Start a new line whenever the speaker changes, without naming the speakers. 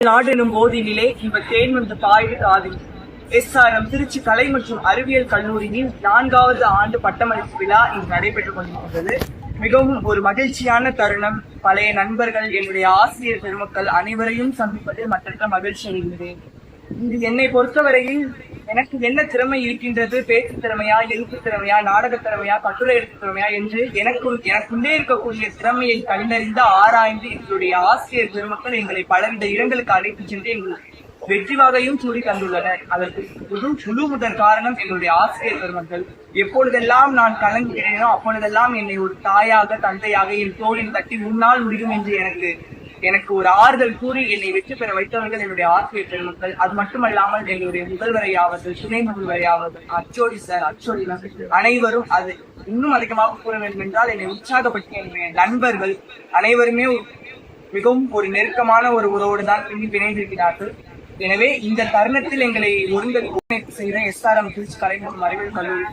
நாடு எனும் போதினிலே இவ தேன் வந்து பாய்வு காதில். SRM திருச்சி கலை மற்றும் அறிவியல் கல்லூரியின் 4வது ஆண்டு பட்டமளிப்பு விழா இன்று நடைபெற்றுக் கொண்டிருக்கிறது. மிகவும் ஒரு மகிழ்ச்சியான தருணம். பழைய நண்பர்கள், என்னுடைய ஆசிரியர் பெருமக்கள் அனைவரையும் சந்திப்பதில் மற்றற்ற மகிழ்ச்சி அடைகிறேன். இது என்னை பொறுத்தவரையில் எனக்கு என்ன திறமை இருக்கின்றது, பேச்சு திறமையா, எழுத்து திறமையா, நாடக திறமையா, கட்டுரை எழுத்து திறமையா என்று எனக்குள்ளே இருக்கக்கூடிய திறமையை கண்டறிந்து ஆராய்ந்து எங்களுடைய ஆசிரியர் பெருமக்கள் எங்களை பலவித இடங்களுக்கு அழைத்து சென்று எங்கள் வெற்றிவாகையும் சூடி தந்துள்ளனர். அதற்கு முழு முதல் காரணம் எங்களுடைய ஆசிரியர் பெருமக்கள். எப்பொழுதெல்லாம் நான் கலங்குகிறேனோ அப்பொழுதெல்லாம் என்னை ஒரு தாயாக, தந்தையாக என் தோளில் தட்டி முன்னால் முடியும் என்று எனக்கு ஒரு ஆறுதல் கூறி என்னை வெற்றி பெற வைத்தவர்கள் என்னுடைய ஆசிரியர் பெருமக்கள். அது மட்டுமல்லாமல் எங்களுடைய முதல்வரையாவது, துணை முதல்வரையாவது, அச்சோடி சார், அச்சோடி அனைவரும், அது இன்னும் அதிகமாக கூற வேண்டும் என்றால் என்னை உற்சாகப்படுத்தி என்னுடைய நண்பர்கள் அனைவருமே மிகவும் ஒரு நெருக்கமான ஒரு உறவோடு தான் பிணைந்திருக்கிறார்கள். எனவே இந்த தருணத்தில் எங்களை ஒருங்கிணைப்பு செய்த SRM திருச்சி கலை மற்றும் அறிவியல் கல்லூரி